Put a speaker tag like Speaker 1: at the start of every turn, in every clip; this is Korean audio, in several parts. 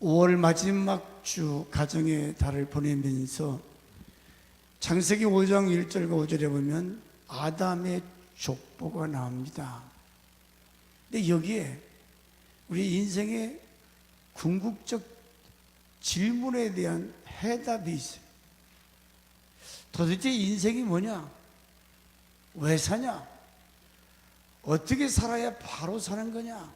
Speaker 1: 5월 마지막 주 가정의 달을 보내면서 창세기 5장 1절과 5절에 보면 아담의 족보가 나옵니다. 근데 여기에 우리 인생의 궁극적 질문에 대한 해답이 있어요. 도대체 인생이 뭐냐? 왜 사냐? 어떻게 살아야 바로 사는 거냐?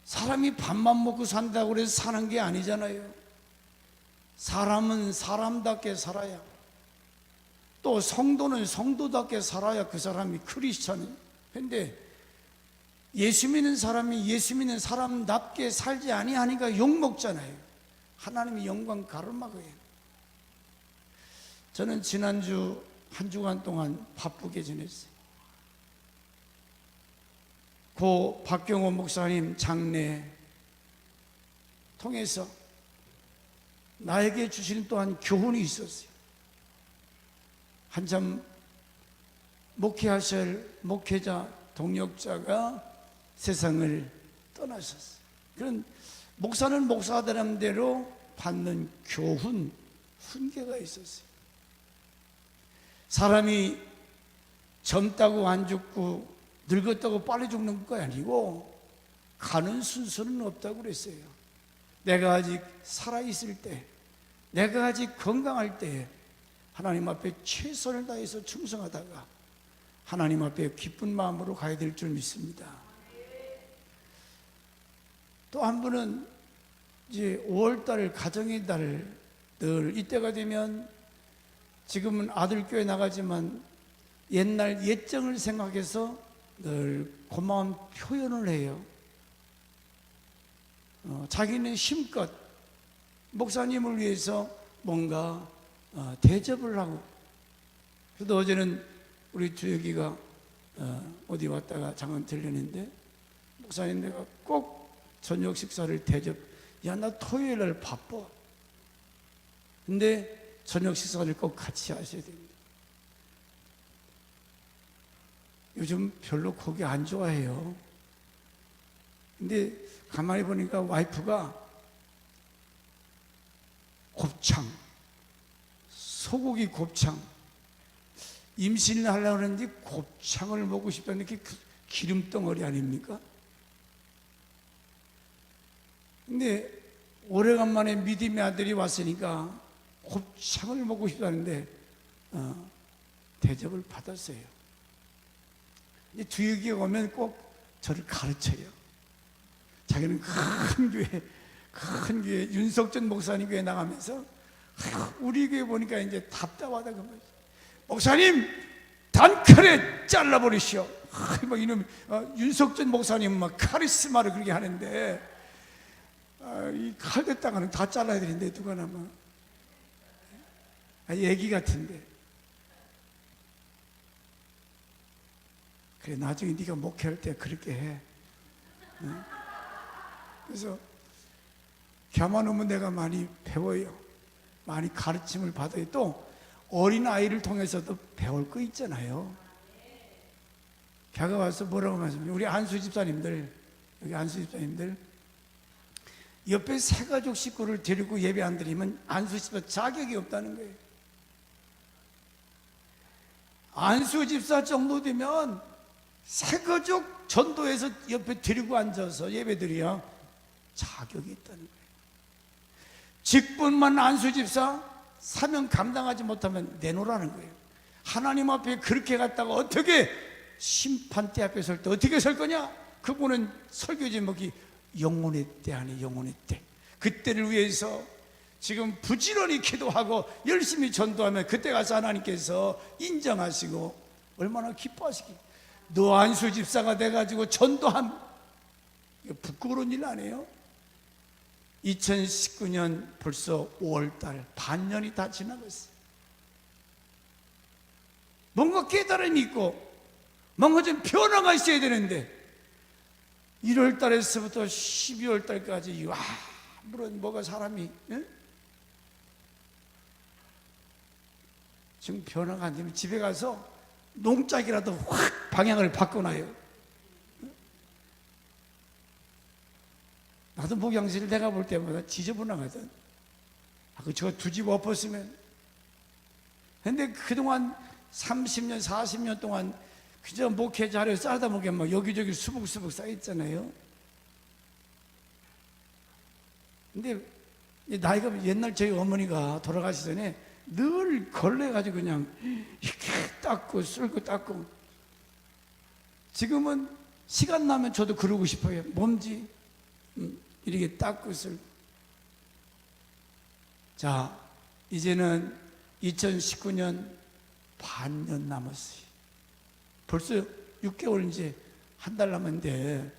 Speaker 1: 사람이 밥만 먹고 산다고 해서 사는 게 아니잖아요. 사람은 사람답게 살아야, 또 성도는 성도답게 살아야 그 사람이 크리스찬이에요. 그런데 예수 믿는 사람이 예수 믿는 사람답게 살지 아니하니까 욕먹잖아요. 하나님이 영광 가로막아요. 저는 지난주 한 주간 동안 바쁘게 지냈어요. 고 박경호 목사님 장례 통해서 나에게 주시는 또한 교훈이 있었어요. 한참 목회하실 목회자 동역자가 세상을 떠나셨어요. 그런 목사는 목사다운 대로 받는 교훈, 훈계가 있었어요. 사람이 젊다고 안 죽고 늙었다고 빨리 죽는 거 아니고 가는 순서는 없다고 그랬어요. 내가 아직 살아있을 때, 내가 아직 건강할 때 하나님 앞에 최선을 다해서 충성하다가 하나님 앞에 기쁜 마음으로 가야 될 줄 믿습니다. 또 한 분은 이제 5월달 가정의 달 늘 이때가 되면 지금은 아들 교회 나가지만 옛날 옛정을 생각해서 늘 고마운 표현을 해요. 자기는 힘껏 목사님을 위해서 뭔가 대접을 하고. 그래도 어제는 우리 주혁이가 어디 왔다가 잠깐 들렸는데 목사님 내가 꼭 저녁 식사를 대접. 야, 나 토요일 날 바빠. 근데 저녁 식사를 꼭 같이 하셔야 됩니다. 요즘 별로 고기 안 좋아해요. 근데 가만히 보니까 와이프가 곱창, 소고기 곱창, 임신을 하려고 하는데 곱창을 먹고 싶다는 게 기름덩어리 아닙니까? 근데 오래간만에 믿음의 아들이 왔으니까 곱창을 먹고 싶다는데 대접을 받았어요. 주역이 오면 꼭 저를 가르쳐요. 자기는 큰 교회 윤석전 목사님 교회 나가면서 우리 교회 보니까 이제 답답하다 그 말이죠. 목사님 단칼에 잘라버리시오. 막 이놈 윤석전 목사님은 막 카리스마를 그렇게 하는데 이 칼대땅은 다 잘라야 되는데 누가 남아? 얘기 같은데. 그래 나중에 네가 목회할 때 그렇게 해. 그래서 걔만 오면 내가 많이 배워요. 많이 가르침을 받아요. 또 어린아이를 통해서도 배울 거 있잖아요. 걔가 와서 뭐라고 말씀해요? 우리 안수 집사님들, 여기 안수 집사님들 옆에 새가족 식구를 데리고 예배 안 드리면 안수 집사 자격이 없다는 거예요. 안수 집사 정도 되면 새가족 전도해서 옆에 데리고 앉아서 예배 드려야 자격이 있다는 거예요. 직분만 안수 집사 사명 감당하지 못하면 내놓으라는 거예요. 하나님 앞에 그렇게 갔다가 어떻게 심판대 앞에 설 때 어떻게 설 거냐? 그분은 설교 제목이 영혼의 때 아니 영혼의 때. 그때를 위해서 지금 부지런히 기도하고 열심히 전도하면 그때 가서 하나님께서 인정하시고 얼마나 기뻐하시겠어요. 너 안수 집사가 돼가지고 전도한 이거 부끄러운 일 아니에요? 2019년 벌써 5월달 반년이 다 지나갔어요. 뭔가 깨달음이 있고 뭔가 좀 변화가 있어야 되는데 1월달에서부터 12월달까지 물론 뭐가 사람이 지금 변화가 안 되면 집에 가서 농짝이라도 확 방향을 바꿔놔요. 나도 목양실을 내가 볼 때마다 지저분하거든. 저거 두 집 엎었으면. 근데 그동안 30년, 40년 동안 그저 목회 자료에 쌓다 보면 막 여기저기 수북수북 쌓였잖아요. 근데 나이가 옛날 저희 어머니가 돌아가시기 전에 늘 걸레가지고 그냥 이렇게 닦고 쓸고 닦고. 지금은 시간 나면 저도 그러고 싶어요. 몸지 이렇게 닦고 쓸고. 자, 이제는 2019년 반년 남았어요. 벌써 6개월, 이제 한 달 남았는데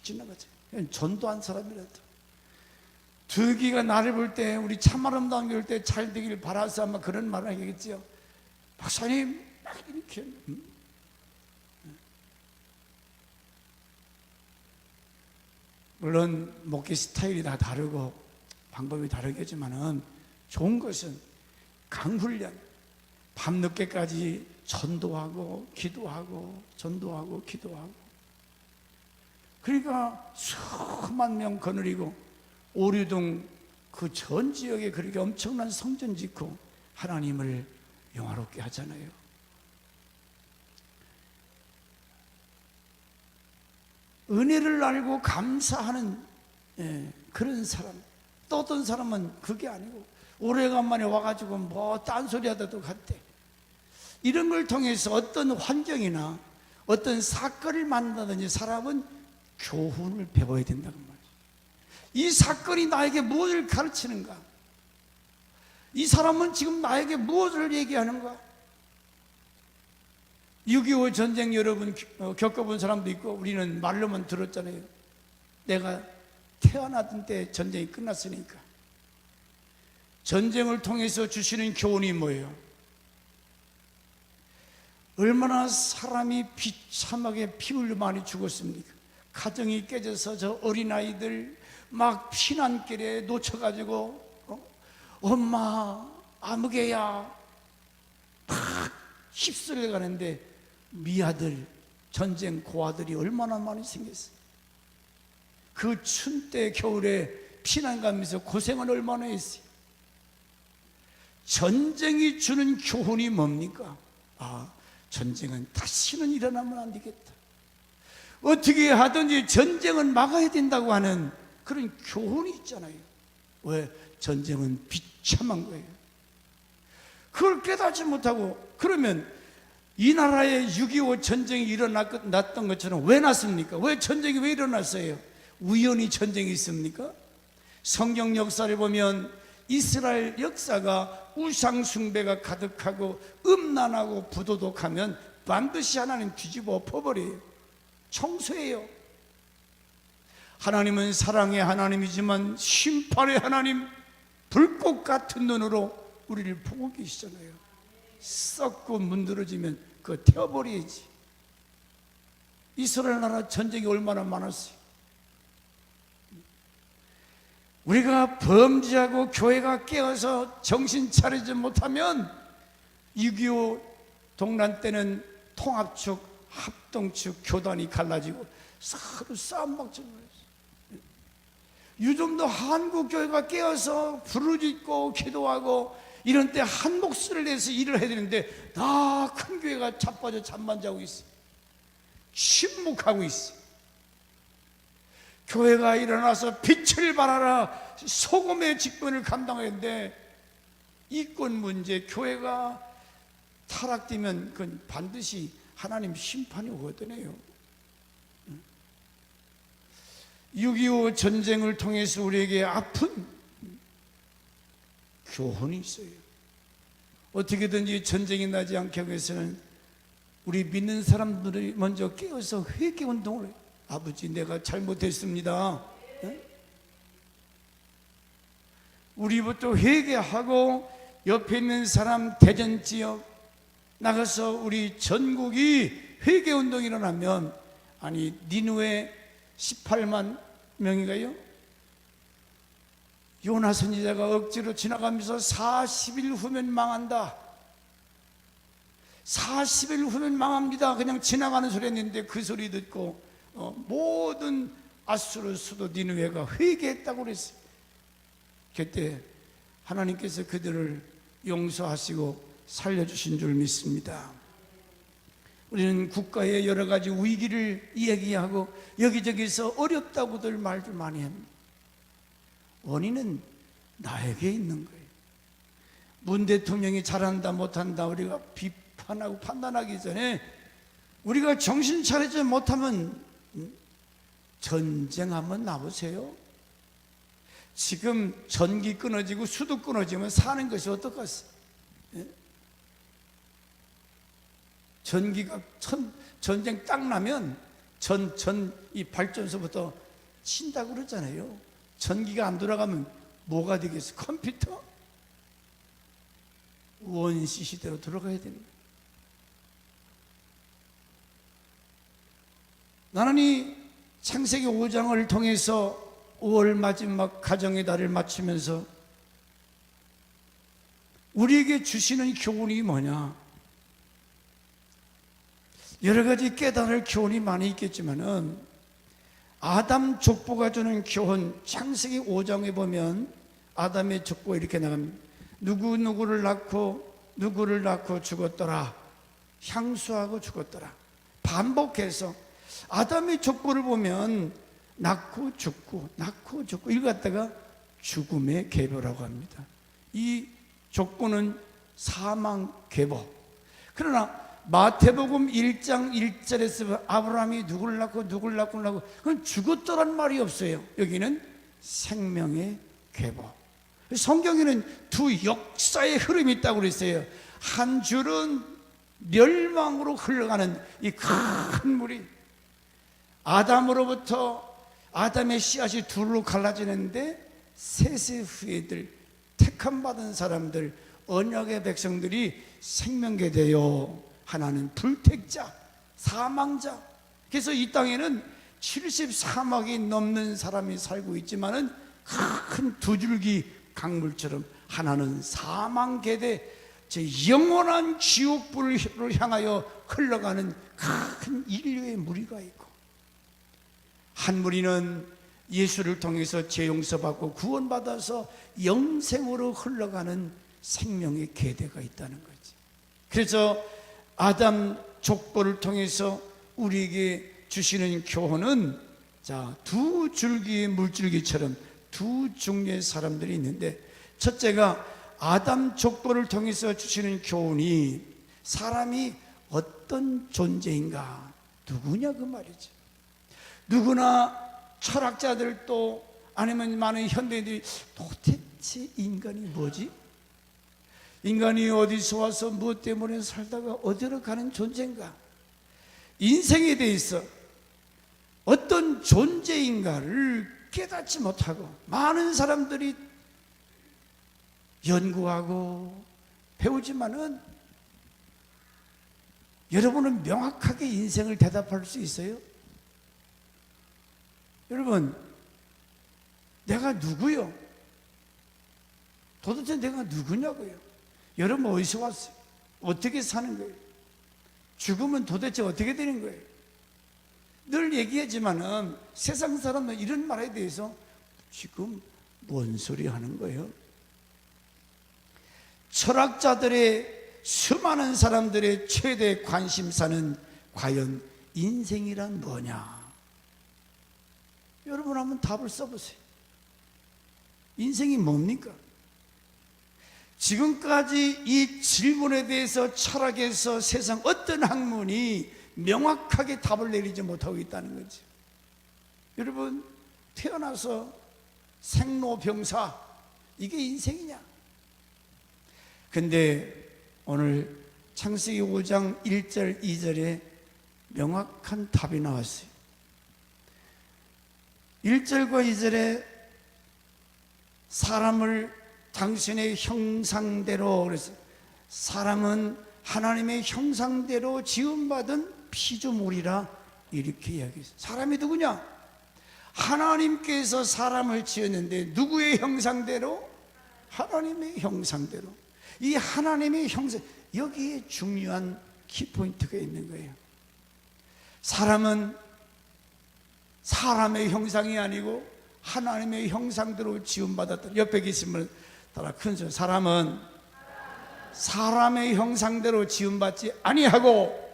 Speaker 1: 지나가죠. 전도한 사람이라도. 득이가 나를 볼 때, 우리 참 아름다운 교회 때 잘 되길 바라서 아마 그런 말을 하겠죠. 박사님 막 이렇게. 물론 목회 스타일이 다 다르고 방법이 다르겠지만은 좋은 것은 강훈련, 밤늦게까지 전도하고 기도하고 전도하고 기도하고. 그러니까 수만 명 거느리고 오류동 그 전 지역에 그렇게 엄청난 성전 짓고 하나님을 영화롭게 하잖아요. 은혜를 알고 감사하는 그런 사람. 또 어떤 사람은 그게 아니고 오래간만에 와가지고 뭐 딴소리 하다도 갔대. 이런 걸 통해서 어떤 환경이나 어떤 사건을 만나든지 사람은 교훈을 배워야 된다는 말이에요. 이 사건이 나에게 무엇을 가르치는가? 이 사람은 지금 나에게 무엇을 얘기하는가? 6.25 전쟁 여러분 겪어본 사람도 있고 우리는 말로만 들었잖아요. 내가 태어나던 때 전쟁이 끝났으니까. 전쟁을 통해서 주시는 교훈이 뭐예요? 얼마나 사람이 비참하게 피 흘려 많이 죽었습니까? 가정이 깨져서 저 어린아이들 막 피난길에 놓쳐가지고 엄마 아무개야 막 휩쓸려 가는데 미아들, 전쟁 고아들이 얼마나 많이 생겼어요. 그 추운 때 겨울에 피난 가면서 고생을 얼마나 했어요. 전쟁이 주는 교훈이 뭡니까? 전쟁은 다시는 일어나면 안 되겠다. 어떻게 하든지 전쟁은 막아야 된다고 하는 그런 교훈이 있잖아요. 왜? 전쟁은 비참한 거예요. 그걸 깨닫지 못하고, 그러면 이 나라에 6.25 전쟁이 일어났던 것처럼 왜 났습니까? 왜 전쟁이 왜 일어났어요? 우연히 전쟁이 있습니까? 성경 역사를 보면 이스라엘 역사가 우상 숭배가 가득하고 음란하고 부도덕하면 반드시 하나님 뒤집어 엎어버려요. 청소해요. 하나님은 사랑의 하나님이지만 심판의 하나님, 불꽃 같은 눈으로 우리를 보고 계시잖아요. 썩고 문드러지면 그거 태워버려야지. 이스라엘 나라 전쟁이 얼마나 많았어요. 우리가 범죄하고 교회가 깨어서 정신 차리지 못하면 6.25 동란 때는 통합축, 합동축, 교단이 갈라지고 서로 싸움 막지 말았어요. 요즘도 한국 교회가 깨어서 부르짖고 기도하고 이런 때 한 목소리를 내서 일을 해야 되는데 다 큰 교회가 자빠져 잠만 자고 있어요. 침묵하고 있어요. 교회가 일어나서 빛을 발하라 소금의 직분을 감당하는데 이권 문제, 교회가 타락되면 그건 반드시 하나님 심판이 오거든요. 6.25 전쟁을 통해서 우리에게 아픈 교훈이 있어요. 어떻게든지 전쟁이 나지 않게 하기 위해서는 우리 믿는 사람들이 먼저 깨어서 회개운동을 해요. 아버지, 내가 잘못했습니다. 우리부터 회개하고 옆에 있는 사람, 대전 지역 나가서 우리 전국이 회개운동이 일어나면, 아니 니느웨 18만 명인가요? 요나 선지자가 억지로 지나가면서 40일 후면 망한다, 40일 후면 망합니다, 그냥 지나가는 소리 했는데 그 소리 듣고 모든 아수르 수도 니느웨가 회개했다고 그랬어요. 그때 하나님께서 그들을 용서하시고 살려주신 줄 믿습니다. 우리는 국가의 여러 가지 위기를 이야기하고 여기저기서 어렵다고들 말도 많이 합니다. 원인은 나에게 있는 거예요. 문 대통령이 잘한다 못한다 우리가 비판하고 판단하기 전에 우리가 정신 차리지 못하면 전쟁 한번 나보세요. 지금 전기 끊어지고 수도 끊어지면 사는 것이 어떡하겠어요? 전기가 전쟁 딱 나면 이 발전소부터 친다고 그러잖아요. 전기가 안 돌아가면 뭐가 되겠어요? 컴퓨터? 원시 시대로 돌아가야 됩니다. 나는 이 창세기 5장을 통해서 5월 마지막 가정의 달을 맞추면서 우리에게 주시는 교훈이 뭐냐? 여러 가지 깨달을 교훈이 많이 있겠지만은 아담 족보가 주는 교훈, 창세기 5장에 보면 아담의 족보가 이렇게 나갑니다. 누구를 낳고 죽었더라. 향수하고 죽었더라. 반복해서 아담의 족보를 보면 낳고 죽고 이걸 갖다가 죽음의 계보라고 합니다. 이 족보는 사망 계보. 그러나 마태복음 1장 1절에서 아브라함이 누구를 낳고 그건 죽었더란 말이 없어요. 여기는 생명의 계보. 성경에는 두 역사의 흐름이 있다고 그랬어요. 한 줄은 멸망으로 흘러가는 이 큰 물이 아담으로부터 아담의 씨앗이 둘로 갈라지는데 세세 후에들 택함 받은 사람들 언약의 백성들이 생명계 되어 하나는 불택자, 사망자. 그래서 이 땅에는 73억이 넘는 사람이 살고 있지만은 큰 두 줄기 강물처럼 하나는 사망계대, 제 영원한 지옥불을 향하여 흘러가는 큰 인류의 무리가 있고, 한 무리는 예수를 통해서 죄 용서받고 구원받아서 영생으로 흘러가는 생명의 계대가 있다는 거지. 그래서 아담 족보를 통해서 우리에게 주시는 교훈은 두 줄기의 물줄기처럼 두 종류의 사람들이 있는데, 첫째가 아담 족보를 통해서 주시는 교훈이 사람이 어떤 존재인가, 누구냐 그 말이지. 누구나 철학자들도 아니면 많은 현대인들이 도대체 인간이 뭐지? 인간이 어디서 와서 무엇 때문에 살다가 어디로 가는 존재인가? 인생에 대해서 어떤 존재인가를 깨닫지 못하고 많은 사람들이 연구하고 배우지만은 여러분은 명확하게 인생을 대답할 수 있어요? 여러분, 내가 누구요? 도대체 내가 누구냐고요? 여러분 어디서 왔어요? 어떻게 사는 거예요? 죽으면 도대체 어떻게 되는 거예요? 늘 얘기하지만은 세상 사람은 이런 말에 대해서 지금 뭔 소리 하는 거예요? 철학자들의 수많은 사람들의 최대 관심사는 과연 인생이란 뭐냐? 여러분 한번 답을 써보세요. 인생이 뭡니까? 지금까지 이 질문에 대해서 철학에서 세상 어떤 학문이 명확하게 답을 내리지 못하고 있다는 거지. 여러분, 태어나서 생로병사, 이게 인생이냐? 근데 오늘 창세기 5장 1절 2절에 명확한 답이 나왔어요. 1절과 2절에 사람을 당신의 형상대로, 그래서 사람은 하나님의 형상대로 지음받은 피조물이라 이렇게 이야기했어요. 사람이 누구냐? 하나님께서 사람을 지었는데 누구의 형상대로? 하나님의 형상대로. 이 하나님의 형상, 여기에 중요한 키포인트가 있는 거예요. 사람은 사람의 형상이 아니고 하나님의 형상대로 지음받았다. 옆에 계신 분 따라 큰 소리. 사람은 사람의 형상대로 지음받지 아니하고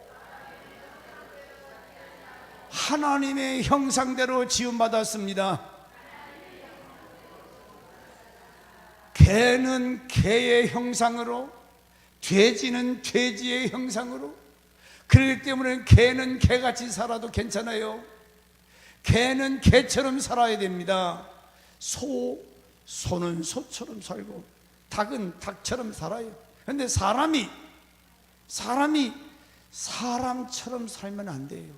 Speaker 1: 하나님의 형상대로 지음받았습니다. 개는 개의 형상으로, 돼지는 돼지의 형상으로. 그렇기 때문에 개는 개같이 살아도 괜찮아요. 개는 개처럼 살아야 됩니다. 소는 소처럼 살고 닭은 닭처럼 살아요. 그런데 사람이 사람처럼 살면 안 돼요.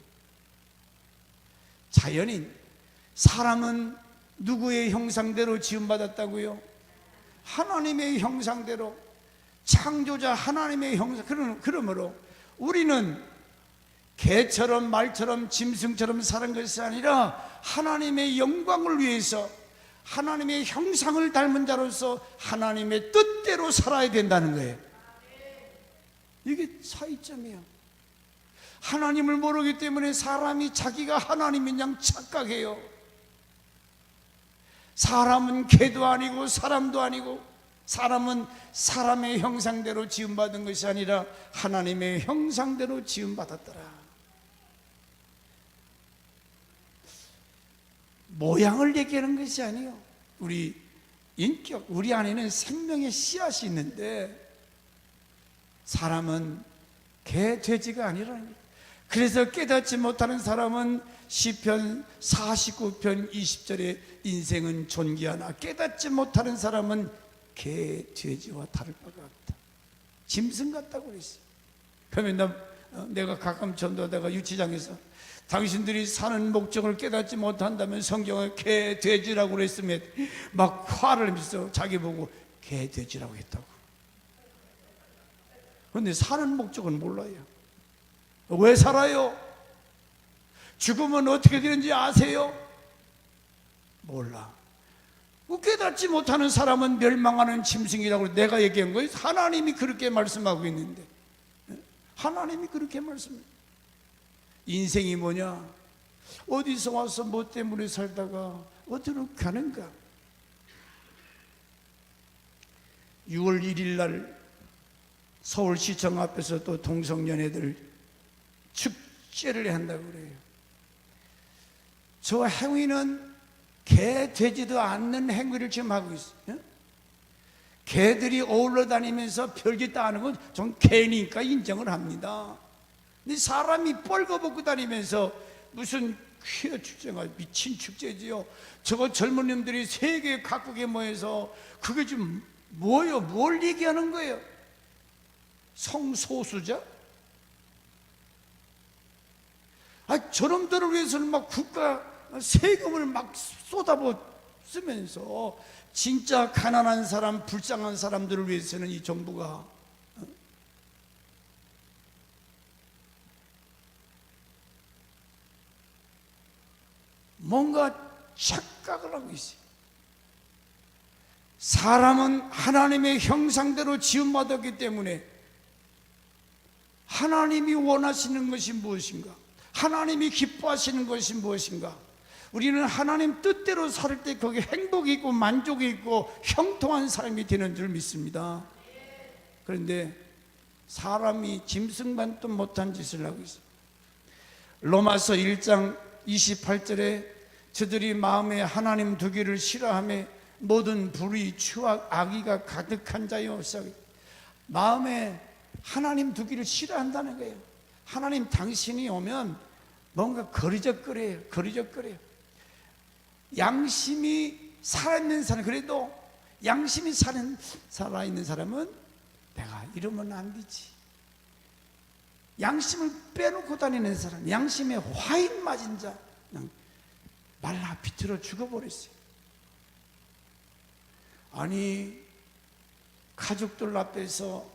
Speaker 1: 자연인 사람은 누구의 형상대로 지음받았다고요? 하나님의 형상대로, 창조자 하나님의 형상. 그러므로 우리는 개처럼 말처럼 짐승처럼 사는 것이 아니라 하나님의 영광을 위해서 하나님의 형상을 닮은 자로서 하나님의 뜻대로 살아야 된다는 거예요. 이게 차이점이에요. 하나님을 모르기 때문에 사람이 자기가 하나님인 양 착각해요. 사람은 개도 아니고 사람도 아니고, 사람은 사람의 형상대로 지음받은 것이 아니라 하나님의 형상대로 지음받았더라. 모양을 얘기하는 것이 아니에요. 우리 인격, 우리 안에는 생명의 씨앗이 있는데 사람은 개, 돼지가 아니라는 거예요. 그래서 깨닫지 못하는 사람은 시편 49편 20절에 인생은 존귀하나 깨닫지 못하는 사람은 개, 돼지와 다를 바가 없다. 짐승 같다고 그랬어요. 그러면 내가 가끔 전도하다가 유치장에서 당신들이 사는 목적을 깨닫지 못한다면 성경에 개, 돼지라고 그랬으면 막 화를 내면서 자기 보고 개, 돼지라고 했다고. 그런데 사는 목적은 몰라요. 왜 살아요? 죽으면 어떻게 되는지 아세요? 몰라. 깨닫지 못하는 사람은 멸망하는 짐승이라고 내가 얘기한 거예요. 하나님이 그렇게 말씀하고 있는데, 하나님이 그렇게 말씀해요. 인생이 뭐냐? 어디서 와서 뭐 때문에 살다가 어디로 가는가? 6월 1일 날 서울시청 앞에서 또 동성연애들 축제를 한다고 그래요. 저 행위는 개, 돼지도 않는 행위를 지금 하고 있어요. 개들이 어울러 다니면서 별짓 다 하는 건 전 개니까 인정을 합니다. 근데 사람이 뻘거벗고 다니면서 무슨 퀴어 축제가 미친 축제지요. 저거 젊은님들이 세계 각국에 모여서 그게 지금 뭐예요? 뭘 얘기하는 거예요? 성소수자? 저놈들을 위해서는 막 국가 세금을 막 쏟아부으면서 진짜 가난한 사람, 불쌍한 사람들을 위해서는 이 정부가 뭔가 착각을 하고 있어요. 사람은 하나님의 형상대로 지음받았기 때문에 하나님이 원하시는 것이 무엇인가? 하나님이 기뻐하시는 것이 무엇인가? 우리는 하나님 뜻대로 살 때 거기에 행복이 있고 만족이 있고 형통한 삶이 되는 줄 믿습니다. 그런데 사람이 짐승만도 못한 짓을 하고 있어요. 로마서 1장 28절에 저들이 마음에 하나님 두기를 싫어하며 모든 불의, 추악, 악의가 가득한 자요. 마음에 하나님 두기를 싫어한다는 거예요. 하나님 당신이 오면 뭔가 거리적거려요. 양심이 살아있는 사람, 그래도 양심이 살아있는 사람은 내가 이러면 안 되지. 양심을 빼놓고 다니는 사람, 양심에 화인 맞은 자, 그냥 말라 비틀어 죽어버렸어요. 아니, 가족들 앞에서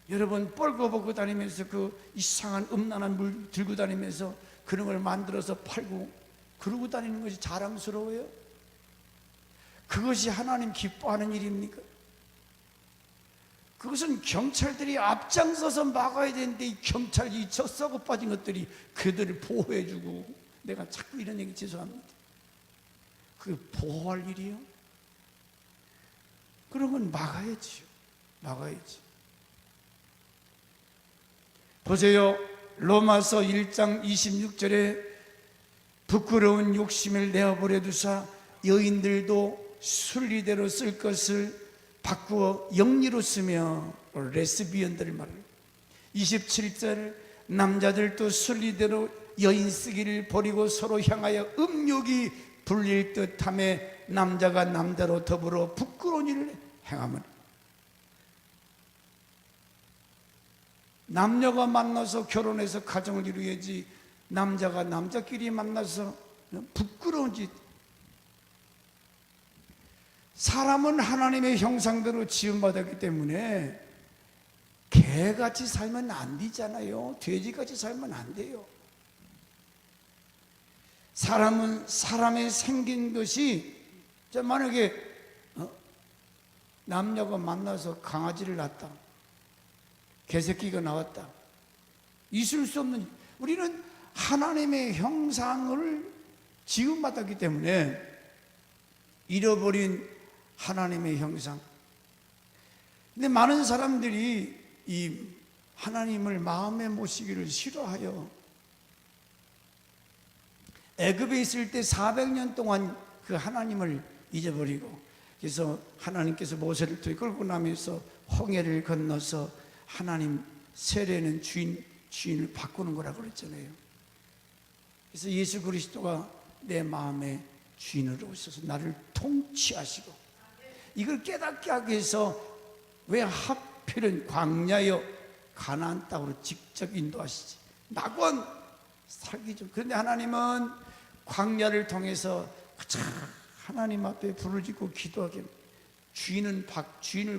Speaker 1: 여러분 뻘거벗고 다니면서 그 이상한 음란한 물 들고 다니면서 그런 걸 만들어서 팔고 그러고 다니는 것이 자랑스러워요? 그것이 하나님 기뻐하는 일입니까? 그것은 경찰들이 앞장서서 막아야 되는데 이 경찰이 저 썩어 빠진 것들이 그들을 보호해주고, 내가 자꾸 이런 얘기 죄송합니다. 그 보호할 일이요? 그런 건 막아야지요. 막아야지. 보세요. 로마서 1장 26절에 부끄러운 욕심을 내어버려 두사 여인들도 순리대로 쓸 것을 바꾸어 영리로 쓰며 레스비언들을 말해요. 27절 남자들도 순리대로 여인 쓰기를 버리고 서로 향하여 음욕이 불릴 듯하며 남자가 남자로 더불어 부끄러운 일을 행하면, 남녀가 만나서 결혼해서 가정을 이루어야지 남자가 남자끼리 만나서 부끄러운 짓. 사람은 하나님의 형상대로 지음받았기 때문에 개같이 살면 안 되잖아요. 돼지같이 살면 안 돼요. 사람은 사람의 생긴 것이, 만약에 남녀가 만나서 강아지를 낳았다, 개새끼가 나왔다, 있을 수 없는, 우리는 하나님의 형상을 지음받았기 때문에 잃어버린 하나님의 형상. 근데 많은 사람들이 이 하나님을 마음에 모시기를 싫어하여 애굽에 있을 때 400년 동안 그 하나님을 잊어버리고, 그래서 하나님께서 모세를 끌고 나면서 홍해를 건너서 하나님 세례는 주인을 바꾸는 거라고 그랬잖아요. 그래서 예수 그리스도가 내 마음의 주인으로 오셔서 나를 통치하시고, 이걸 깨닫게 하기 위해서 왜 하필은 광야여 가나안 땅으로 직접 인도하시지, 낙원 살기 좀. 그런데 하나님은 광야를 통해서 하나님 앞에 부르짖고 기도하게, 주인을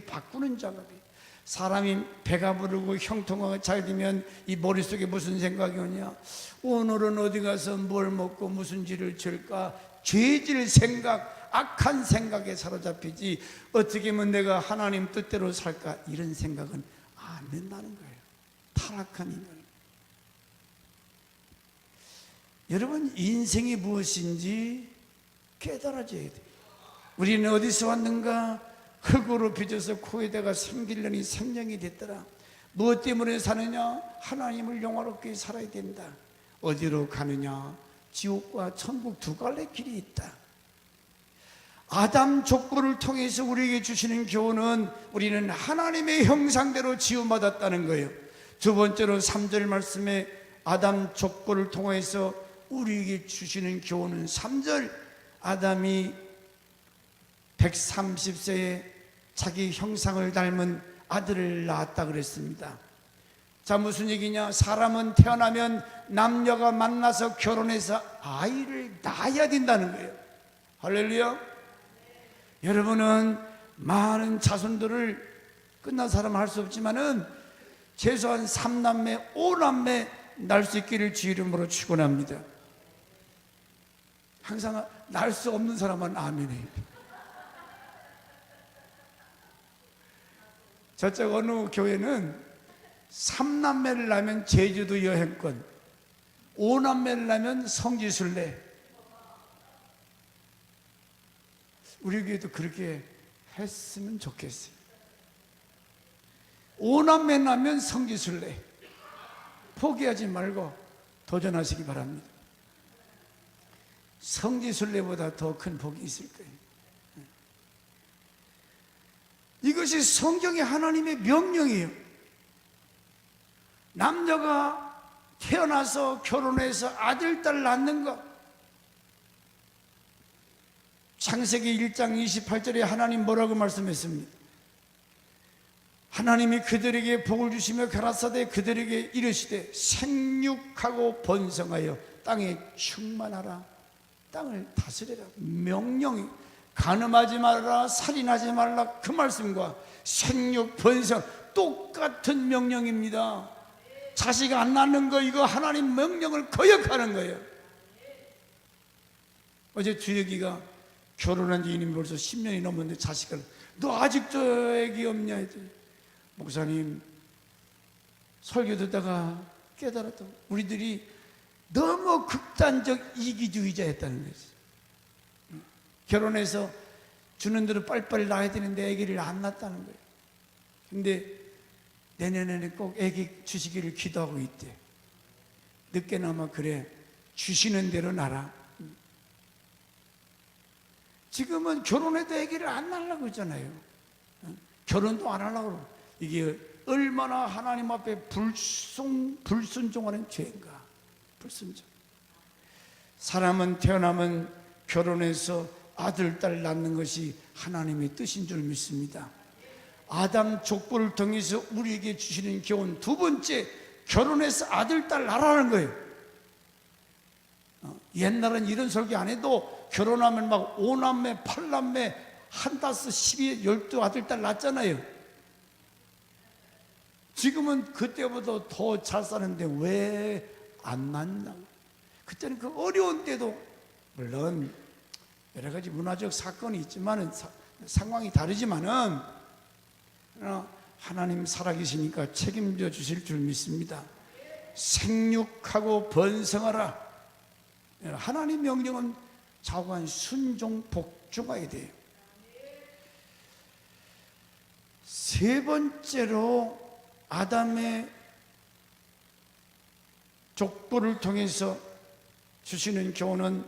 Speaker 1: 바꾸는 작업이. 사람이 배가 부르고 형통하고 잘 되면 이 머릿속에 무슨 생각이 오냐? 오늘은 어디 가서 뭘 먹고 무슨 죄를 지을까? 죄질 생각, 악한 생각에 사로잡히지, 어떻게 하면 내가 하나님 뜻대로 살까? 이런 생각은 안 된다는 거예요. 타락한 인간. 여러분, 인생이 무엇인지 깨달아져야 돼요. 우리는 어디서 왔는가? 흙으로 빚어서 코에다가 생기려니 생명이 됐더라. 무엇 때문에 사느냐? 하나님을 영화롭게 살아야 된다. 어디로 가느냐? 지옥과 천국 두 갈래 길이 있다. 아담 족보를 통해서 우리에게 주시는 교훈은 우리는 하나님의 형상대로 지음받았다는 거예요. 두 번째로 3절 말씀에 아담 족보를 통해서 우리에게 주시는 교훈은 3절, 아담이 130세에 자기 형상을 닮은 아들을 낳았다 그랬습니다. 자, 무슨 얘기냐? 사람은 태어나면 남녀가 만나서 결혼해서 아이를 낳아야 된다는 거예요. 할렐루야. 여러분은 많은 자손들을, 끝난 사람은 할 수 없지만은 최소한 3남매 5남매 낳을 수 있기를 주 이름으로 축원합니다. 항상 낳을 수 없는 사람은 아멘해요. 저쪽 어느 교회는 3남매를 낳으면 제주도 여행권, 5남매를 낳으면 성지순례. 우리 교회도 그렇게 했으면 좋겠어요. 5남매 낳으면 성지순례. 포기하지 말고 도전하시기 바랍니다. 성지순례보다 더 큰 복이 있을 거예요. 이것이 성경의 하나님의 명령이에요. 남녀가 태어나서 결혼해서 아들, 딸 낳는 것. 창세기 1장 28절에 하나님 뭐라고 말씀했습니까? 하나님이 그들에게 복을 주시며 가라사대 그들에게 이르시되 생육하고 번성하여 땅에 충만하라. 땅을 다스려라. 명령이, 간음하지 말라, 살인하지 말라, 그 말씀과 생육, 번성 똑같은 명령입니다. 자식 안 낳는 거, 이거 하나님 명령을 거역하는 거예요. 어제 주혁이가 결혼한 지 이미 벌써 10년이 넘었는데 자식을, 너 아직도 애기 없냐 했더니, 목사님 설교 듣다가 깨달았다. 우리들이 너무 극단적 이기주의자였다는 거지. 결혼해서 주는 대로 빨리빨리 낳아야 되는데 아기를 안 낳았다는 거예요. 근데 내년에는 꼭 아기 주시기를 기도하고 있대. 늦게나마 그래, 주시는 대로 낳아. 지금은 결혼해도 아기를 안 낳으려고 했잖아요. 결혼도 안 하려고 그러고. 이게 얼마나 하나님 앞에 불순종하는 죄인가. 불순종. 사람은 태어나면 결혼해서 아들, 딸 낳는 것이 하나님의 뜻인 줄 믿습니다. 아담 족보를 통해서 우리에게 주시는 교훈 두 번째, 결혼해서 아들, 딸 낳으라는 거예요. 옛날은 이런 설교 안 해도 결혼하면 막 5남매, 8남매, 1, 5, 12, 12 아들, 딸 낳잖아요. 지금은 그때보다 더 잘 사는데 왜 안 낳나? 그때는 그 어려운 때도 물론 여러 가지 문화적 사건이 있지만은 상황이 다르지만은 하나님 살아계시니까 책임져 주실 줄 믿습니다. 생육하고 번성하라. 하나님 명령은 자관 순종 복종해야 돼요. 세 번째로 아담의 족보를 통해서 주시는 교훈은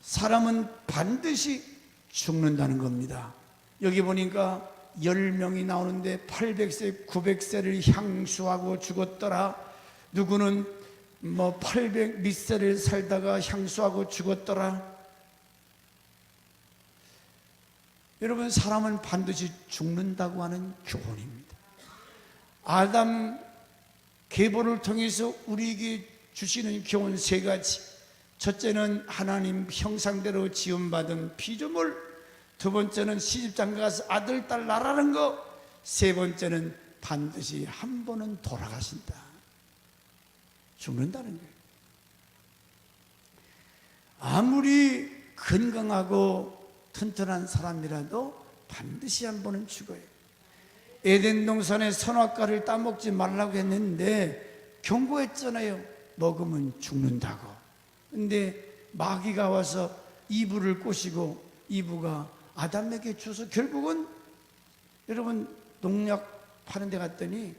Speaker 1: 사람은 반드시 죽는다는 겁니다. 여기 보니까 10명이 나오는데 800세, 900세를 향수하고 죽었더라. 누구는 800 밑세를 살다가 향수하고 죽었더라. 여러분, 사람은 반드시 죽는다고 하는 교훈입니다. 아담 계보를 통해서 우리에게 주시는 교훈 세 가지. 첫째는 하나님 형상대로 지음받은 피조물, 두 번째는 시집장가 가서 아들, 딸 낳으라는 거, 세 번째는 반드시 한 번은 돌아가신다. 죽는다는 거예요. 아무리 건강하고 튼튼한 사람이라도 반드시 한 번은 죽어요. 에덴 동산의 선악과를 따먹지 말라고 했는데 경고했잖아요. 먹으면 죽는다고. 근데 마귀가 와서 이브를 꼬시고 이브가 아담에게 줘서 결국은 여러분 농약 파는 데 갔더니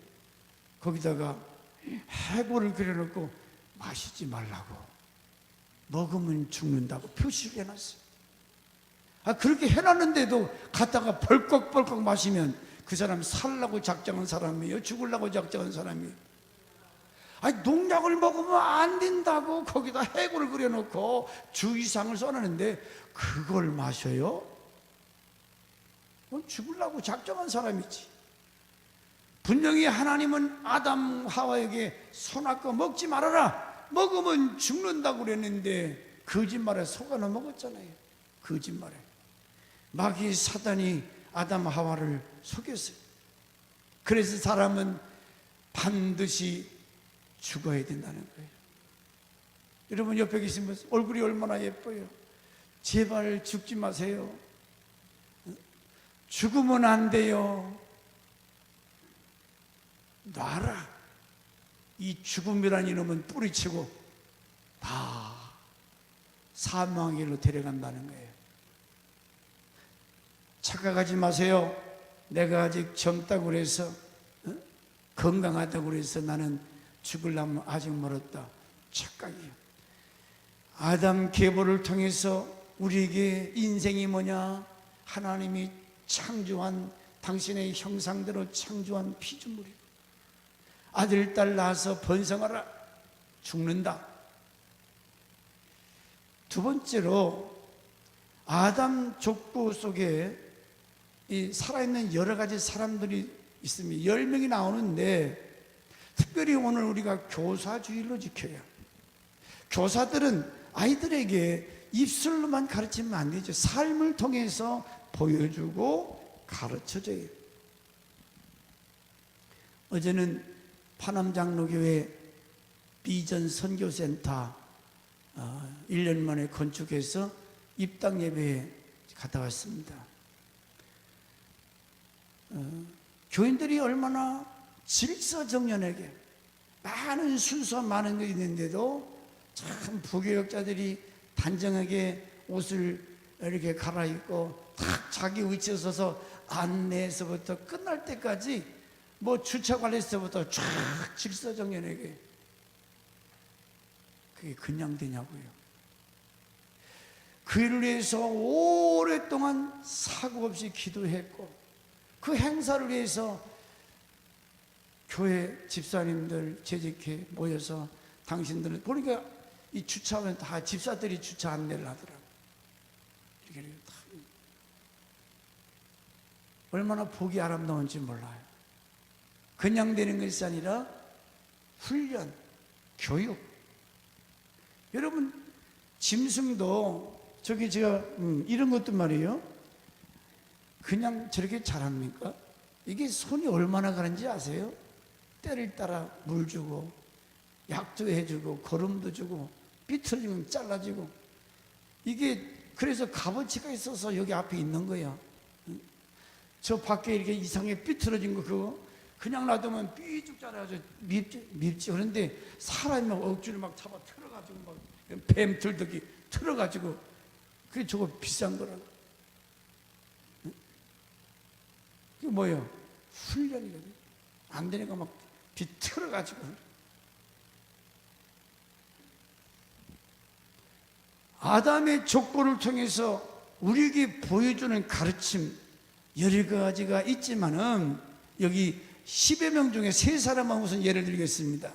Speaker 1: 거기다가 해골을 그려놓고 마시지 말라고, 먹으면 죽는다고 표시를 해놨어요. 그렇게 해놨는데도 갔다가 벌컥벌컥 마시면 그 사람 살라고 작정한 사람이에요? 죽으려고 작정한 사람이에요? 농약을 먹으면 안 된다고 거기다 해골을 그려놓고 주의사항을 써놨는데 그걸 마셔요? 그건 죽으려고 작정한 사람이지. 분명히 하나님은 아담 하와에게 선악과 먹지 말아라, 먹으면 죽는다고 그랬는데 거짓말에 속아나 먹었잖아요. 거짓말에 마귀 사단이 아담 하와를 속였어요. 그래서 사람은 반드시 죽어야 된다는 거예요. 여러분 옆에 계신 분 얼굴이 얼마나 예뻐요. 제발 죽지 마세요. 죽으면 안 돼요. 놔라. 이 죽음이란 이놈은 뿌리치고 다 사망의 길로 데려간다는 거예요. 착각하지 마세요. 내가 아직 젊다고 그래서 건강하다고 그래서 나는 죽으려면 아직 멀었다. 착각이에요. 아담 계보를 통해서 우리에게 인생이 뭐냐? 하나님이 창조한, 당신의 형상대로 창조한 피조물이에요. 아들, 딸 낳아서 번성하라. 죽는다. 두 번째로 아담 족보 속에 이 살아있는 여러 가지 사람들이 있습니다. 10명이 나오는데 특별히 오늘 우리가 교사주일로 지켜요. 교사들은 아이들에게 입술로만 가르치면 안 되죠. 삶을 통해서 보여주고 가르쳐줘요. 어제는 파남장로교회 비전 선교센터 1년 만에 건축해서 입당 예배에 갔다 왔습니다. 교인들이 얼마나 질서정연하게 많은 순서 많은 게 있는데도 참 부교역자들이 단정하게 옷을 이렇게 갈아입고 딱 자기 위치에 서서 안내에서부터 끝날 때까지 뭐 주차 관리에서부터 쫙 질서정연하게, 그게 그냥 되냐고요. 그 일을 위해서 오랫동안 사고 없이 기도했고, 그 행사를 위해서 교회 집사님들 재직회 모여서 당신들은 보니까 이 주차하면 다 집사들이 주차 안내를 하더라고요. 이렇게 다. 얼마나 복이 아름다운지 몰라요. 그냥 되는 것이 아니라 훈련, 교육. 여러분, 짐승도 저기 제가 이런 것도 말이에요. 그냥 저렇게 잘합니까? 이게 손이 얼마나 가는지 아세요? 때를 따라 물 주고 약도 해주고 거름도 주고 삐뚤어지면 잘라지고, 이게 그래서 값어치가 있어서 여기 앞에 있는 거야. 저 밖에 이렇게 이상하게 삐뚤어진 거 그거 그냥 놔두면 삐죽 자라가지고 밉지. 그런데 사람이 막 억지로 막 잡아 틀어가지고 막 뱀 들더기 틀어가지고, 그게 저거 비싼 거라고. 이게 뭐예요? 훈련이거든. 안 되니까 막 비틀어가지고. 아담의 족보를 통해서 우리에게 보여주는 가르침 여러 가지가 있지만은, 여기 10여 명 중에 3사람만 우선 예를 들겠습니다.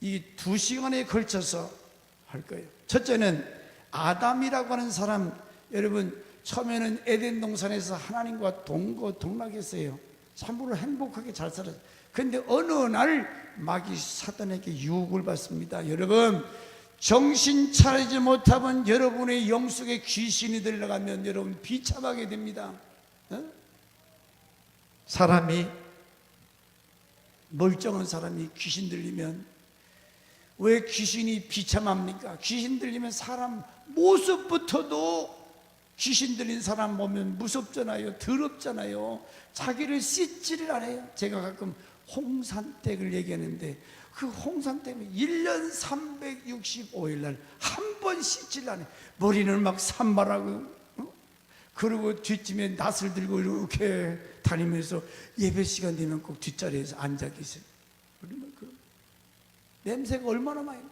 Speaker 1: 이 2시간에 걸쳐서 할 거예요. 첫째는 아담이라고 하는 사람, 여러분 처음에는 에덴 동산에서 하나님과 동거동락했어요. 참으로 행복하게 잘 살았어요. 그런데 어느 날 마귀 사단에게 유혹을 받습니다. 여러분, 정신 차리지 못하면 여러분의 영속에 귀신이 들어가면 여러분 비참하게 됩니다. 사람이, 멀쩡한 사람이 귀신 들리면 왜 귀신이 비참합니까? 귀신 들리면 사람 모습부터도 귀신 들린 사람 보면 무섭잖아요. 더럽잖아요. 자기를 씻지를 않아요. 제가 가끔 홍산댁을 얘기하는데, 그 홍산댁은 1년 365일 날 한 번 씻지를 않아요. 머리는 막 산발하고, 그리고 뒷짐에 낫을 들고 이렇게 다니면서 예배 시간 되면 꼭 뒷자리에서 앉아 계세요. 그러면 그 냄새가 얼마나 많이.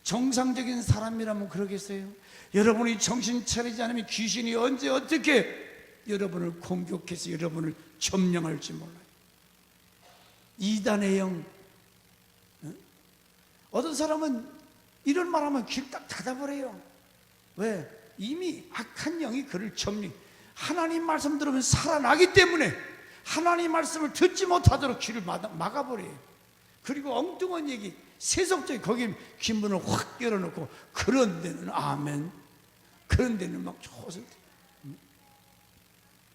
Speaker 1: 정상적인 사람이라면 그러겠어요? 여러분이 정신 차리지 않으면 귀신이 언제 어떻게 여러분을 공격해서 여러분을 점령할지 몰라요. 이단의 영. 어떤 사람은 이런 말하면 길 딱 닫아버려요. 왜? 이미 악한 영이 그를 점령. 하나님 말씀 들으면 살아나기 때문에 하나님 말씀을 듣지 못하도록 길을 막아버려요. 그리고 엉뚱한 얘기, 세속적인, 거기 귀문을 확 열어놓고, 그런 데는 아멘, 그런 데는 막 좋아서.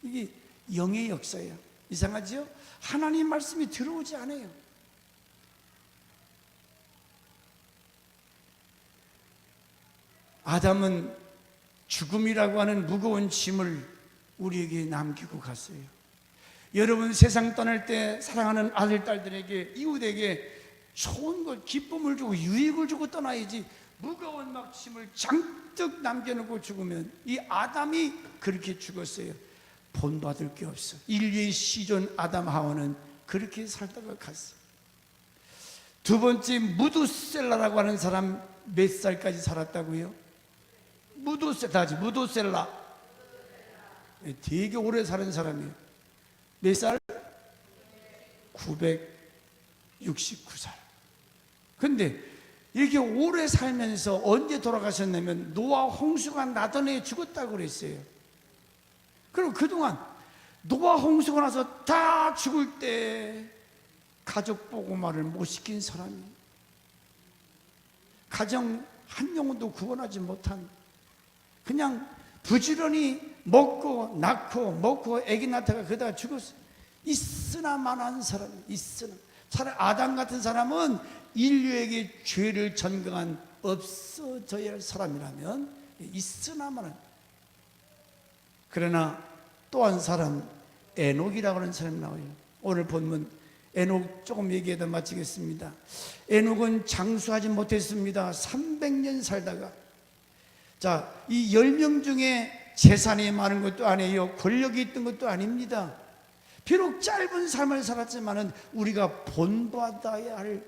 Speaker 1: 이게 영의 역사예요. 이상하죠? 하나님 말씀이 들어오지 않아요. 아담은 죽음이라고 하는 무거운 짐을 우리에게 남기고 갔어요. 여러분, 세상 떠날 때 사랑하는 아들, 딸들에게, 이웃에게 좋은 것, 기쁨을 주고 유익을 주고 떠나야지, 무거운 막 짐을 잔뜩 남겨놓고 죽으면, 이 아담이 그렇게 죽었어요. 본받을 게 없어. 인류의 시존 아담 하와는 그렇게 살다가 갔어요. 두 번째, 무두셀라라고 하는 사람 몇 살까지 살았다고요? 무두셀라. 되게 오래 사는 사람이에요. 몇 살? 969살. 근데 이렇게 오래 살면서 언제 돌아가셨냐면, 노아 홍수가 나던 해에 죽었다고 그랬어요. 그리고 그동안 노아 홍수가 나서 다 죽을 때 가족 보고말을 못 시킨 사람이, 가정 한 영혼도 구원하지 못한, 그냥 부지런히 먹고 낳고 먹고 애기 낳다가 그러다가 죽었어요. 있으나마나한 사람, 있으나. 차라리 아담 같은 사람은 인류에게 죄를 전강한 없어져야 할 사람이라면 있으나마나. 그러나 또 한 사람, 에녹이라고 하는 사람이 나와요. 오늘 본문 에녹 조금 얘기해서 마치겠습니다. 에녹은 장수하지 못했습니다. 300년 살다가 자, 이 10명 중에 재산이 많은 것도 아니에요. 권력이 있던 것도 아닙니다. 비록 짧은 삶을 살았지만은 우리가 본받아야 할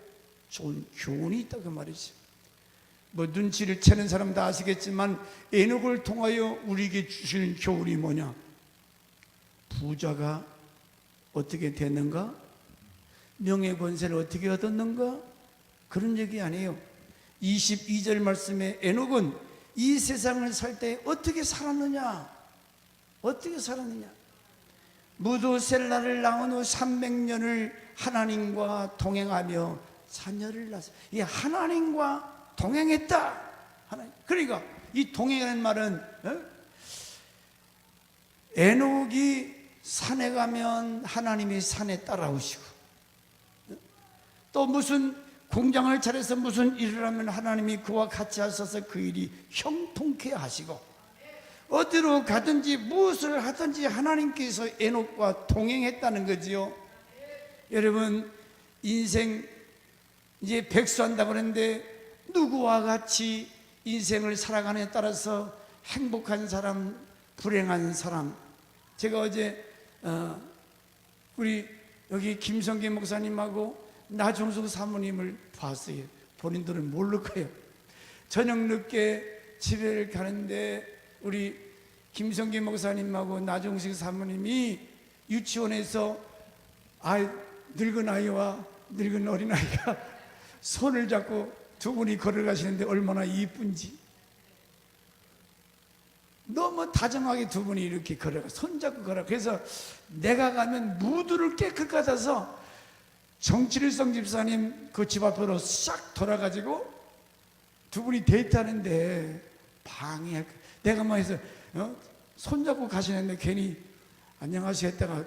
Speaker 1: 좋은 교훈이 있다 그 말이지. 뭐 눈치를 채는 사람 다 아시겠지만 에녹을 통하여 우리에게 주시는 교훈이 뭐냐? 부자가 어떻게 됐는가? 명예 권세를 어떻게 얻었는가? 그런 얘기 아니에요. 22절 말씀에 에녹은 이 세상을 살 때 어떻게 살았느냐? 어떻게 살았느냐? 무두셀라를 낳은 후 300년을 하나님과 동행하며 자녀를 낳았어요. 이 하나님과 동행했다. 그러니까 이 동행하는 말은 에녹이 산에 가면 하나님이 산에 따라오시고, 또 무슨 공장을 차려서 무슨 일을 하면 하나님이 그와 같이 하셔서 그 일이 형통케 하시고, 어디로 가든지 무엇을 하든지 하나님께서 에녹과 동행했다는 거지요. 여러분, 인생 이제 백수한다고 그러는데 누구와 같이 인생을 살아가느냐에 따라서 행복한 사람, 불행한 사람. 제가 어제 우리 여기 김성기 목사님하고 나종숙 사모님을 봤어요. 본인들은 모를 거예요. 저녁 늦게 집에 가는데 우리 김성기 목사님하고 나종숙 사모님이 유치원에서 늙은 아이와 늙은 어린아이가 손을 잡고 두 분이 걸어가시는데 얼마나 이쁜지, 너무 다정하게 두 분이 이렇게 걸어가, 손잡고 걸어가. 그래서 내가 가면 무드를 깨끗 받아서 정칠성 집사님 그 집 앞으로 싹 돌아가지고 두 분이 데이트하는데 방해할, 내가 막 해서 손잡고 가시는데 괜히 안녕하세요 했다가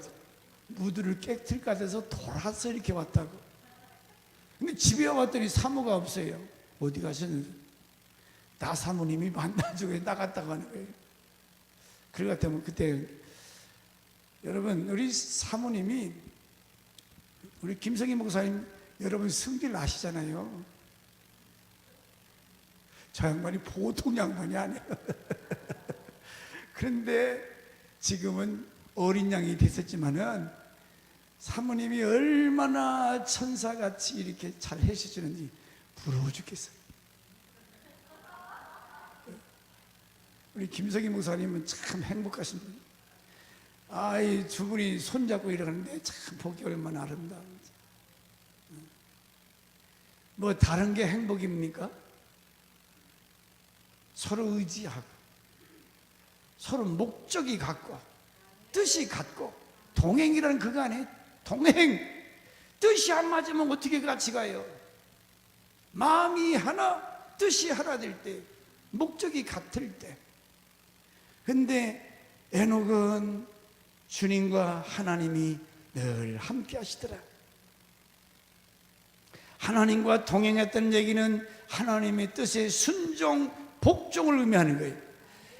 Speaker 1: 무드를 깨끗 받아서 돌아서 이렇게 왔다고. 근데 집에 왔더니 사모가 없어요. 어디 가셨는지. 나 사모님이 만나주고 나갔다고 하는 거예요. 그럴 것 같으면 그때 여러분, 우리 사모님이 우리 김성희 목사님 여러분 성질 아시잖아요. 저 양반이 보통 양반이 아니에요. 그런데 지금은 어린 양이 됐었지만은 사모님이 얼마나 천사같이 이렇게 잘 해주시는지 부러워 죽겠어요. 우리 김석희 목사님은 참 행복하신 분이에요. 이 두 분이 손잡고 이러는데 참 보기 얼마나 아름다운지. 뭐 다른 게 행복입니까? 서로 의지하고, 서로 목적이 같고, 뜻이 같고, 동행이라는 그거 아니에요? 동행. 뜻이 안 맞으면 어떻게 같이 가요? 마음이 하나, 뜻이 하나 될 때, 목적이 같을 때. 근데 에녹은 주님과 하나님이 늘 함께 하시더라. 하나님과 동행했다는 얘기는 하나님의 뜻에 순종, 복종을 의미하는 거예요.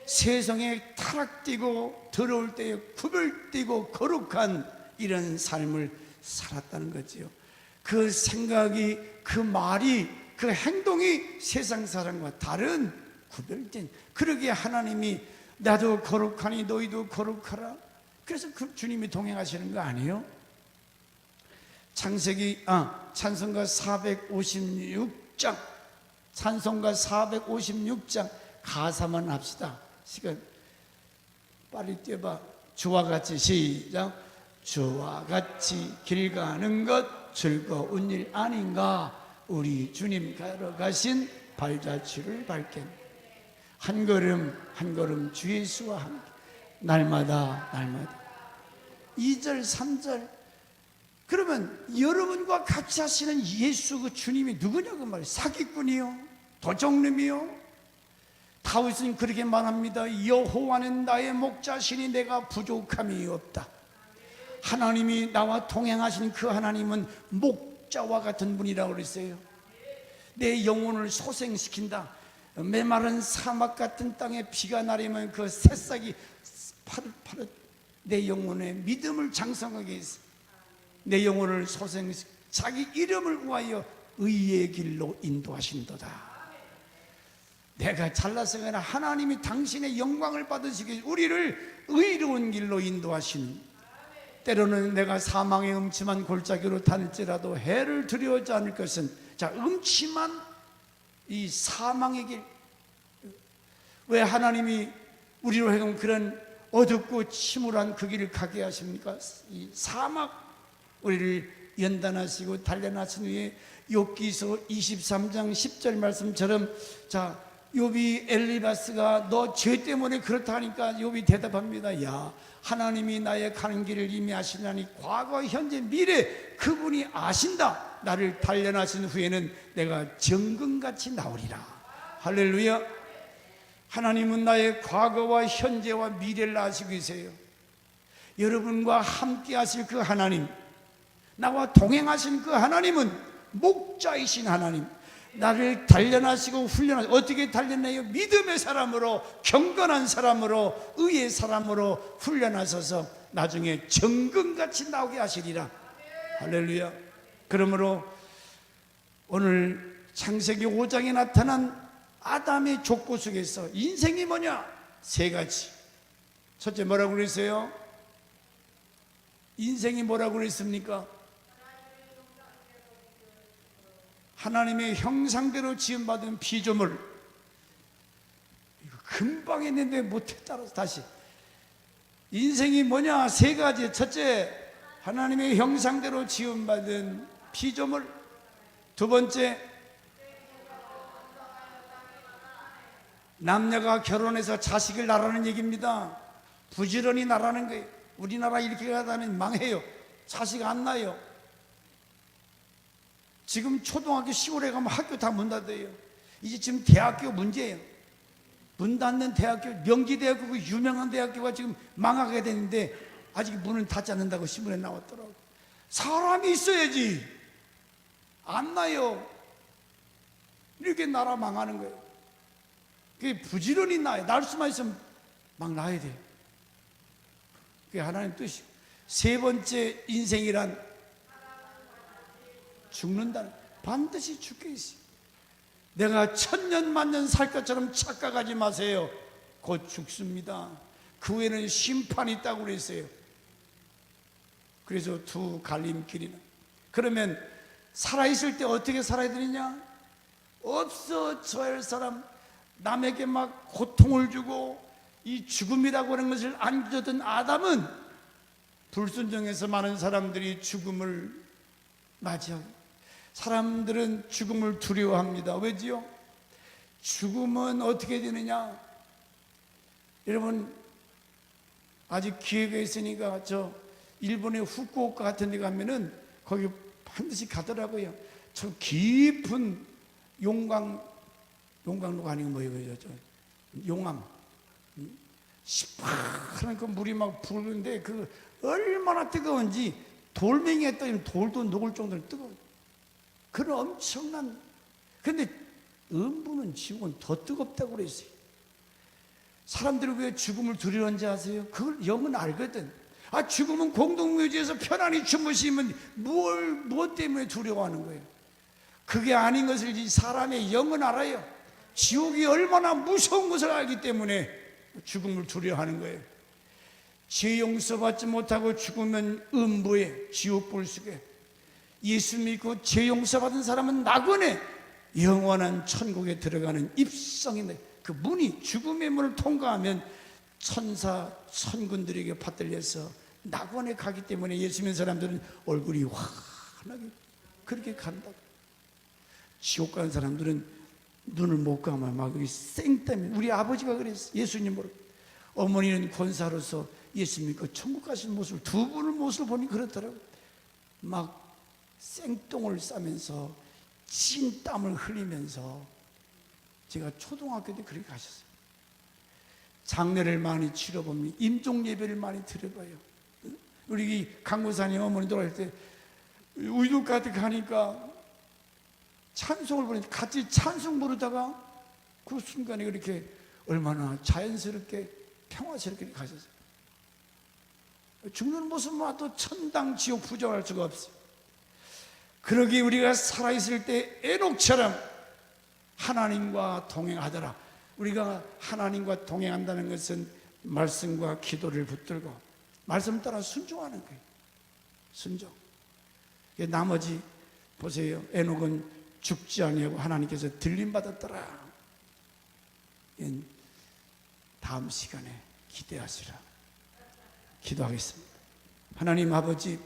Speaker 1: 세상에 타락되고 더러울 때에 구별되고 거룩한 이런 삶을 살았다는 거지요. 그 생각이, 그 말이, 그 행동이 세상 사람과 다른 구별된, 그러기에 하나님이 나도 거룩하니 너희도 거룩하라. 그래서 그 주님이 동행하시는 거 아니에요? 찬송가 456장, 찬송가 456장 가사만 합시다. 시간 빨리 뛰어봐. 주와 같이 시작. 주와 같이 길 가는 것 즐거운 일 아닌가. 우리 주님 걸어가신 발자취를 밟게 한 걸음 한 걸음 주 예수와 함께 날마다 2절 3절. 그러면 여러분과 같이 하시는 예수 그 주님이 누구냐고 말이에요. 사기꾼이요? 도적놈이요? 다윗은 그렇게 말합니다. 여호와는 나의 목자시니 내가 부족함이 없다. 하나님이 나와 동행하신 그 하나님은 목자와 같은 분이라고 그랬어요. 내 영혼을 소생시킨다. 메마른 사막 같은 땅에 비가 내리면 그 새싹이 파릇파릇 내 영혼의 믿음을 장성하게 했어. 내 영혼을 소생시켜 자기 이름을 위하여 의의 길로 인도하신도다. 내 내가 잘나서가 아니라 하나님이 당신의 영광을 받으시기 위해 우리를 의로운 길로 인도하시는, 때로는 내가 사망의 음침한 골짜기로 다닐지라도 해를 두려워하지 않을 것은, 자, 음침한 이 사망의 길, 왜 하나님이 우리로 하여금 그런 어둡고 침울한 그 길을 가게 하십니까? 이 사막, 우리를 연단하시고 단련하신 후에 욥기서 23장 10절 말씀처럼, 자, 욥이 엘리바스가 너 죄 때문에 그렇다 하니까 욥이 대답합니다. 야, 하나님이 나의 가는 길을 이미 아시나니 과거, 현재, 미래 그분이 아신다. 나를 단련하신 후에는 내가 정금같이 나오리라. 할렐루야. 하나님은 나의 과거와 현재와 미래를 아시고 계세요. 여러분과 함께 하실 그 하나님, 나와 동행하신 그 하나님은 목자이신 하나님, 나를 단련하시고 훈련하시고, 어떻게 단련해요? 믿음의 사람으로, 경건한 사람으로, 의의 사람으로 훈련하셔서 나중에 정금같이 나오게 하시리라. 할렐루야. 그러므로 오늘 창세기 5장에 나타난 아담의 족보 속에서 인생이 뭐냐? 세 가지. 첫째 뭐라고 그랬어요? 인생이 뭐라고 그랬습니까? 하나님의 형상대로 지음받은 피조물. 이거 금방 했는데 못했다. 다시. 인생이 뭐냐? 세 가지. 첫째, 하나님의 형상대로 지음받은 피조물. 두 번째, 남녀가 결혼해서 자식을 낳으라는 얘기입니다. 부지런히 낳으라는 거예요. 우리나라 이렇게 가다면 망해요. 자식 안 낳아요. 지금 초등학교 10월에 가면 학교 다 문 닫아요. 이제 지금 대학교 문제예요. 문 닫는 대학교, 명지대학교, 그 유명한 대학교가 지금 망하게 되는데 아직 문은 닫지 않는다고 신문에 나왔더라고요. 사람이 있어야지. 안 나요. 이렇게 나라 망하는 거예요. 그게 부지런히 나요. 날 수만 있으면 막 나야 돼요. 그게 하나님 뜻이에요. 세 번째, 인생이란 죽는다는, 반드시 죽게 있어요. 내가 천년 만년 살 것처럼 착각하지 마세요. 곧 죽습니다. 그 후에는 심판이 있다고 그랬어요. 그래서 두 갈림길이는, 그러면 살아있을 때 어떻게 살아야 되느냐? 없어져야 할 사람, 남에게 막 고통을 주고 이 죽음이라고 하는 것을 안겨줬던 아담은 불순종해서 많은 사람들이 죽음을 맞이하고, 사람들은 죽음을 두려워합니다. 왜지요? 죽음은 어떻게 되느냐? 여러분, 아직 기회가 있으니까 저 일본의 후쿠오카 같은 데 가면은 거기 반드시 가더라고요. 저 깊은 용광로가 아니고 뭐예요? 저 용암. 시퍼런 그 물이 막 부르는데 그 얼마나 뜨거운지 돌멩이에 떠있는 돌도 녹을 정도로 뜨거워요. 그런 엄청난, 근데 음부는 지옥은 더 뜨겁다고 그랬어요. 사람들이 왜 죽음을 두려워하는지 아세요? 그걸 영은 알거든. 아, 죽음은 공동묘지에서 편안히 주무시면 무엇 때문에 두려워하는 거예요? 그게 아닌 것을 이 사람의 영은 알아요. 지옥이 얼마나 무서운 것을 알기 때문에 죽음을 두려워하는 거예요. 죄 용서받지 못하고 죽으면 음부에, 지옥불 속에, 예수 믿고 죄 용서받은 사람은 낙원에, 영원한 천국에 들어가는 입성인데, 그 문이, 죽음의 문을 통과하면 천사 천군들에게 받들려서 낙원에 가기 때문에 예수 믿는 사람들은 얼굴이 환하게 그렇게 간다. 지옥 가는 사람들은 눈을 못 감아 막 생때문에. 우리 아버지가 그랬어. 예수님으로. 어머니는 권사로서 예수 믿고 천국 가신 모습을, 두 분의 모습을 보니 그렇더라고요. 막 생똥을 싸면서 진땀을 흘리면서, 제가 초등학교 때 그렇게 가셨어요. 장례를 많이 치러봅니다. 임종 예배를 많이 들어봐요. 우리 강구사님 어머니 돌아갈 때 우유독한테 가니까 찬송을 부르는데 같이 찬송 부르다가 그 순간에 그렇게 얼마나 자연스럽게 평화스럽게 가셨어요. 죽는 모습만 봐도 천당 지옥 부정할 수가 없어요. 그러기에 우리가 살아있을 때 에녹처럼 하나님과 동행하더라. 우리가 하나님과 동행한다는 것은 말씀과 기도를 붙들고 말씀 따라 순종하는 거예요. 순종. 나머지 보세요. 에녹은 죽지 아니하고 하나님께서 들림 받았더라. 다음 시간에 기대하시라. 기도하겠습니다. 하나님 아버지,